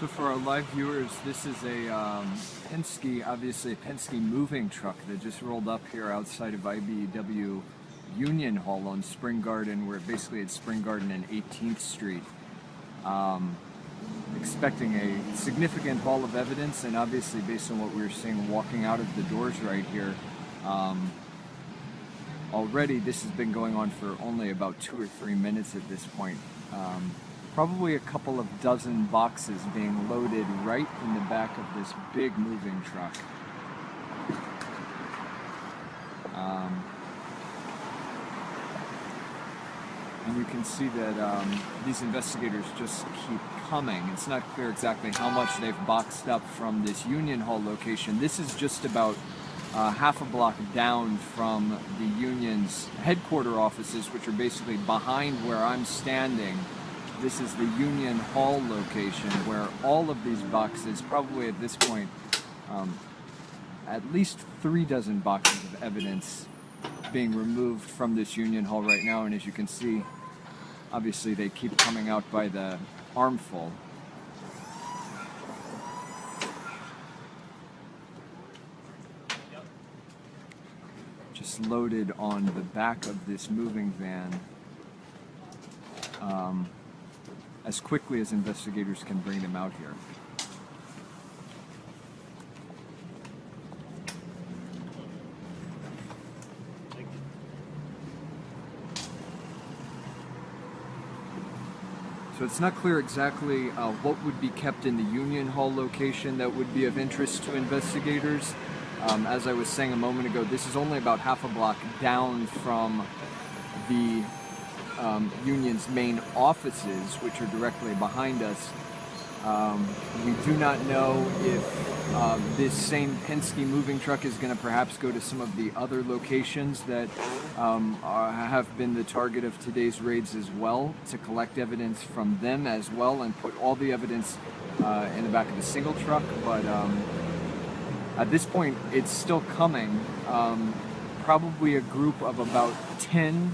So for our live viewers, this is a Penske, obviously a Penske moving truck that just rolled up here outside of IBEW Union Hall on Spring Garden. We're basically at Spring Garden and 18th Street. Expecting a significant haul of evidence, and obviously based on what we were seeing walking out of the doors right here, already this has been going on for only about 2 or 3 minutes at this point. Probably a couple of dozen boxes being loaded right in the back of this big moving truck. And you can see that these investigators just keep coming. It's not clear exactly how much they've boxed up from this Union Hall location. This is just about half a block down from the Union's headquarter offices, which are basically behind where I'm standing. This is the Union Hall location where all of these boxes, probably at this point, at least 3 dozen boxes of evidence being removed from this Union Hall right now. And as you can see, obviously they keep coming out by the armful. Just loaded on the back of this moving van. As quickly as investigators can bring them out here. So it's not clear exactly what would be kept in the Union Hall location that would be of interest to investigators. As I was saying a moment ago, this is only about half a block down from the Union's main offices, which are directly behind us. We do not know if this same Penske moving truck is going to perhaps go to some of the other locations that have been the target of today's raids as well, to collect evidence from them as well and put all the evidence in the back of a single truck. But at this point, it's still coming. Probably a group of about 10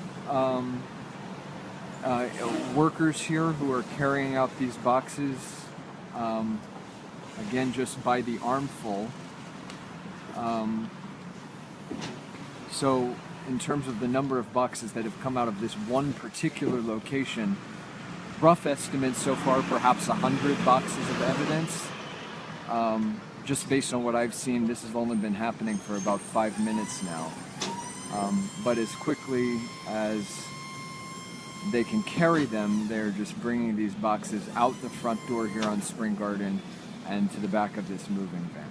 workers here who are carrying out these boxes, again just by the armful. So in terms of the number of boxes that have come out of this one particular location, rough estimates so far, perhaps 100 boxes of evidence. Just based on what I've seen, this has only been happening for about 5 minutes now. But as quickly as they can carry them, they're just bringing these boxes out the front door here on Spring Garden and to the back of this moving van.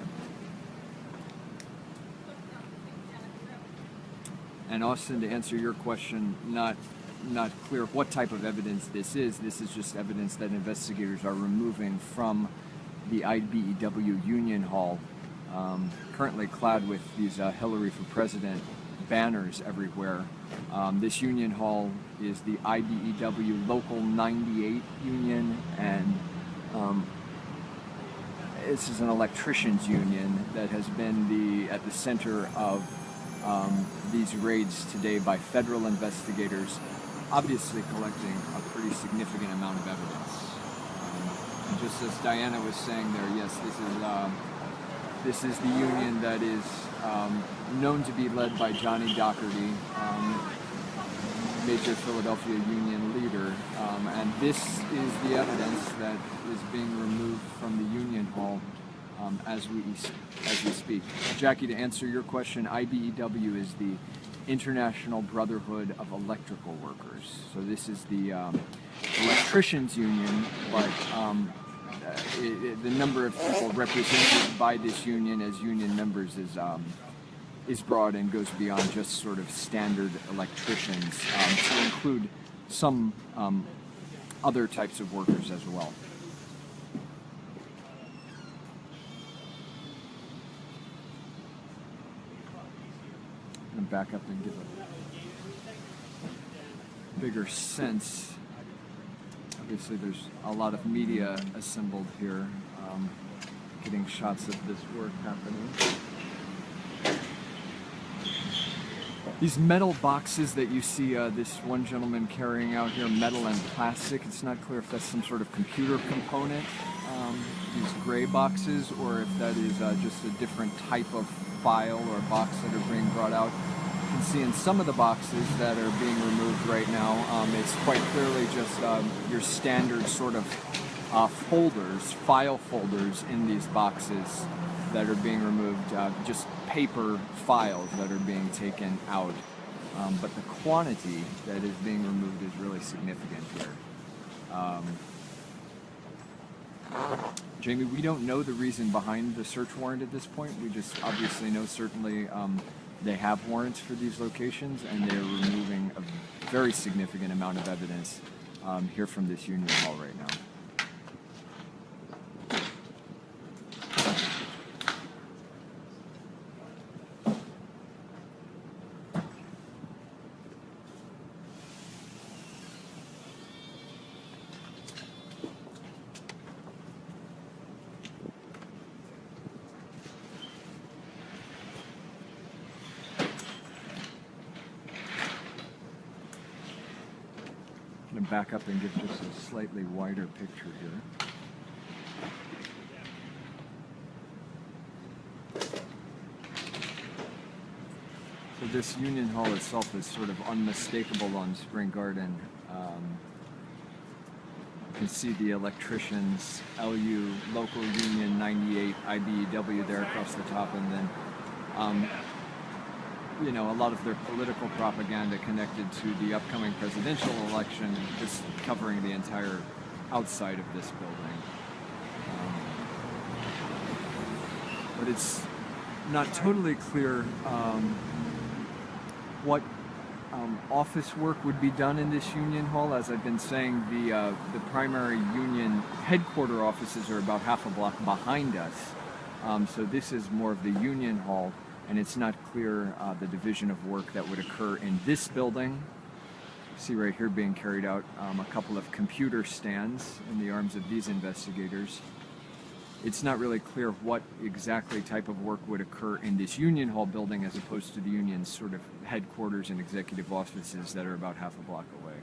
And Austin, to answer your question, not clear what type of evidence this is. This is just evidence that investigators are removing from the IBEW Union Hall, currently clad with these Hillary for President banners everywhere. This Union Hall is the IBEW Local 98 Union, and this is an electricians union that has been at the center of these raids today by federal investigators, obviously collecting a pretty significant amount of evidence. And just as Diana was saying there, yes, this is the union that is known to be led by Johnny Doherty, major Philadelphia Union leader, and this is the evidence that is being removed from the Union Hall as we speak. Jackie, to answer your question, IBEW is the International Brotherhood of Electrical Workers. So this is the electricians union, but the number of people represented by this union as union members is broad and goes beyond just sort of standard electricians, to include some other types of workers as well. And back up and give a bigger sense. Obviously there's a lot of media assembled here, getting shots of this work happening. These metal boxes that you see this one gentleman carrying out here, metal and plastic, it's not clear if that's some sort of computer component. these gray boxes or if that is just a different type of file or box that are being brought out. You can see in some of the boxes that are being removed right now, it's quite clearly just your standard sort of folders, file folders in these boxes that are being removed, just paper files that are being taken out. But the quantity that is being removed is really significant here. Jamie, we don't know the reason behind the search warrant at this point. We just obviously know certainly they have warrants for these locations, and they're removing a very significant amount of evidence here from this Union Hall right now. I'm going to back up and give just a slightly wider picture here. So this Union Hall itself is sort of unmistakable on Spring Garden. You can see the electricians, LU, Local Union 98, IBEW there across the top, and then you know, a lot of their political propaganda connected to the upcoming presidential election, just covering the entire outside of this building. But it's not totally clear what office work would be done in this Union Hall. As I've been saying, the primary union headquarter offices are about half a block behind us. So this is more of the Union Hall. And it's not clear the division of work that would occur in this building. You see right here being carried out a couple of computer stands in the arms of these investigators. It's not really clear what exactly type of work would occur in this Union Hall building as opposed to the union's sort of headquarters and executive offices that are about half a block away.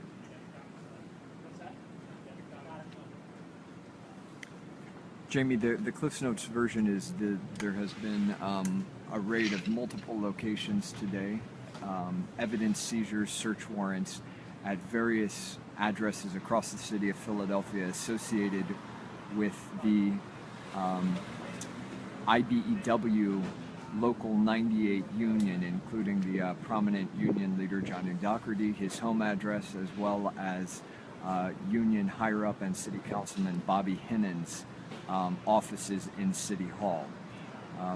Jamie, the Cliffs Notes version is there has been a raid of multiple locations today, evidence seizures, search warrants at various addresses across the city of Philadelphia associated with the IBEW Local 98 Union, including the prominent union leader Johnny Doherty, his home address, as well as union higher-up and city councilman Bobby Hinnan's offices in City Hall.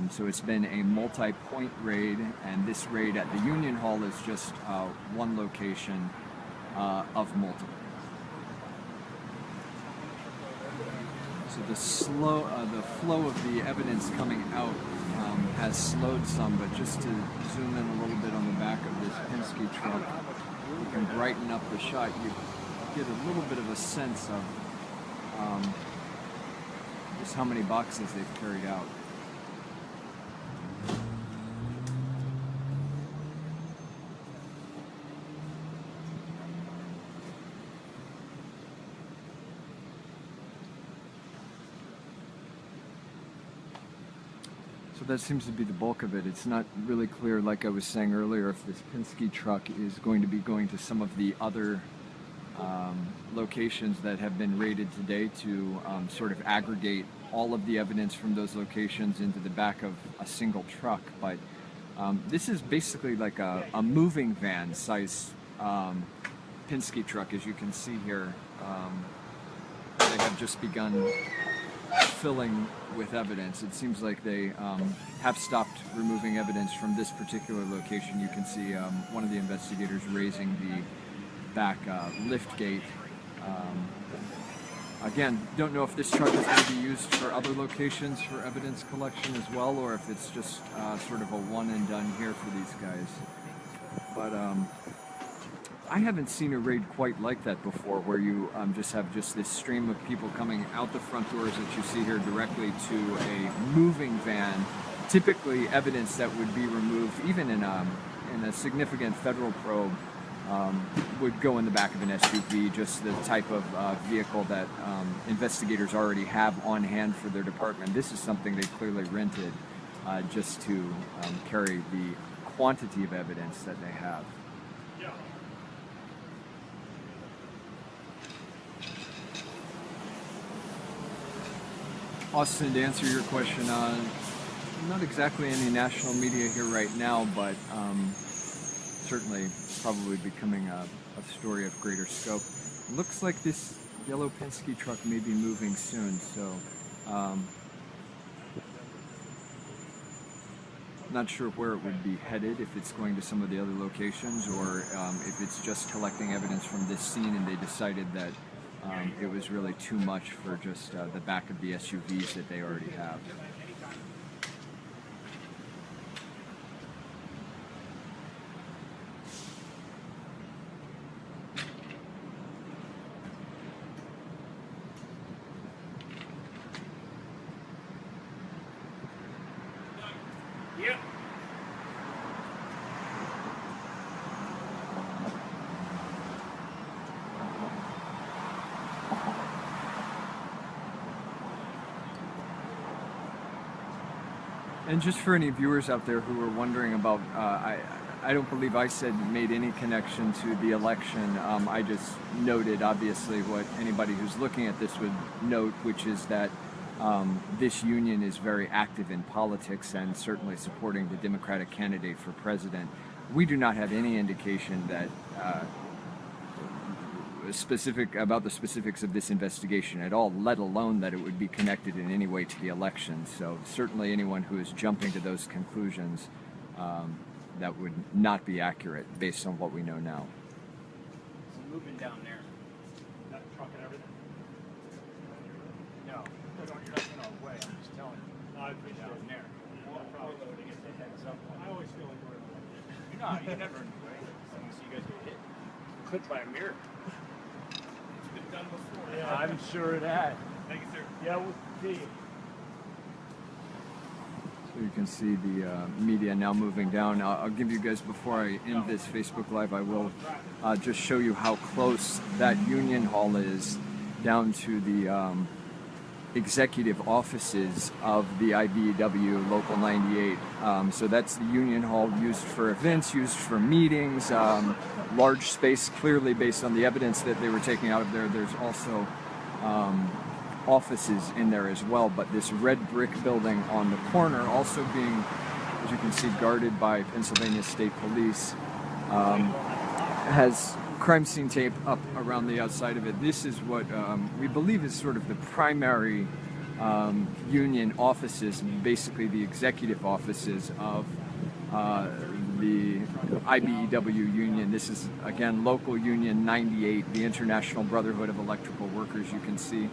So it's been a multi-point raid, and this raid at the Union Hall is just one location of multiple. So the flow of the evidence coming out has slowed some, but just to zoom in a little bit on the back of this Penske truck, you can brighten up the shot. You get a little bit of a sense of just how many boxes they've carried out. So that seems to be the bulk of it. It's not really clear, like I was saying earlier, if this Penske truck is going to be going to some of the other locations that have been raided today to sort of aggregate all of the evidence from those locations into the back of a single truck. But this is basically like a moving van size Penske truck, as you can see here. They have just begun filling with evidence. It seems like they have stopped removing evidence from this particular location. You can see one of the investigators raising the back lift gate. Again, don't know if this truck is going to be used for other locations for evidence collection as well, or if it's just sort of a one and done here for these guys. But I haven't seen a raid quite like that before, where you just have this stream of people coming out the front doors that you see here directly to a moving van. Typically evidence that would be removed even in a significant federal probe would go in the back of an SUV, just the type of vehicle that investigators already have on hand for their department. This is something they clearly rented just to carry the quantity of evidence that they have. Austin, to answer your question, not exactly any national media here right now, but certainly probably becoming a story of greater scope. It looks like this yellow Penske truck may be moving soon, so not sure where it would be headed, if it's going to some of the other locations or if it's just collecting evidence from this scene and they decided that it was really too much for just the back of the SUVs that they already have. Yep. And just for any viewers out there who are wondering about, I don't believe I made any connection to the election. I just noted, obviously, what anybody who's looking at this would note, which is that this union is very active in politics and certainly supporting the Democratic candidate for president. We do not have any indication that about the specifics of this investigation at all, let alone that it would be connected in any way to the election. So certainly anyone who is jumping to those conclusions, that would not be accurate based on what we know now. So moving down there. That truck and everything? No. You're not in our way, I'm just telling you. No, I appreciate down there. We're probably going to get the heads up. I always feel like we're in the way. You're not, you're never in the way. As long as you guys get hit. Clipped by a mirror. It's been done before. Yeah, I'm sure it had. Thank you, sir. Yeah, we'll see you. So you can see the media now moving down. I'll give you guys, before I end this Facebook Live, I will just show you how close that Union Hall is down to the executive offices of the IBEW Local 98. So that's the Union Hall, used for events, used for meetings, large space, clearly based on the evidence that they were taking out of there. There's also offices in there as well, but this red brick building on the corner also being, as you can see, guarded by Pennsylvania State Police, has crime scene tape up around the outside of it. This is what we believe is sort of the primary union offices, basically the executive offices of the IBEW union. This is, again, Local Union 98, the International Brotherhood of Electrical Workers. You can see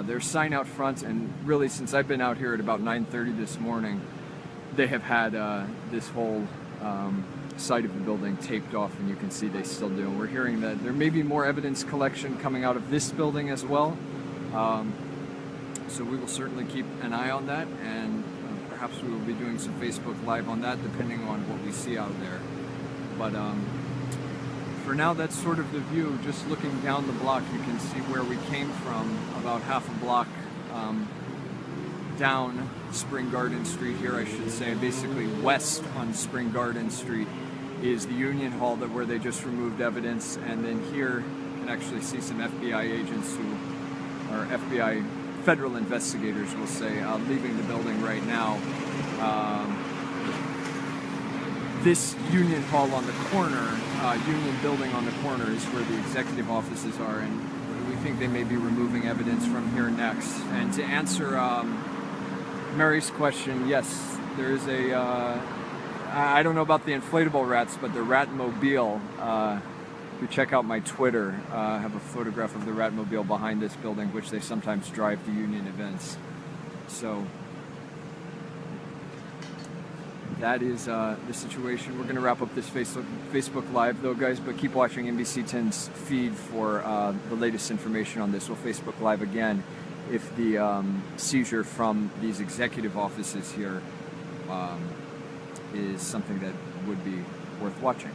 their sign out front, and really since I've been out here at about 9:30 this morning, they have had this whole side of the building taped off, and you can see they still do. And we're hearing that there may be more evidence collection coming out of this building as well. So we will certainly keep an eye on that, and perhaps we will be doing some Facebook Live on that, depending on what we see out there. But for now, that's sort of the view. Just looking down the block, you can see where we came from, about half a block down Spring Garden Street here, I should say. Basically west on Spring Garden Street is the Union Hall, where they just removed evidence, and then here you can actually see some FBI agents or FBI federal investigators, we'll say, leaving the building right now. This Union Hall on the corner, Union Building on the corner, is where the executive offices are, and we think they may be removing evidence from here next. And to answer Mary's question, yes, there is a, I don't know about the inflatable rats, but the Ratmobile, if you check out my Twitter, I have a photograph of the Ratmobile behind this building, which they sometimes drive to union events. So that is the situation. We're going to wrap up this Facebook Live, though, guys, but keep watching NBC 10's feed for the latest information on this. We'll Facebook Live again if the seizure from these executive offices here is something that would be worth watching.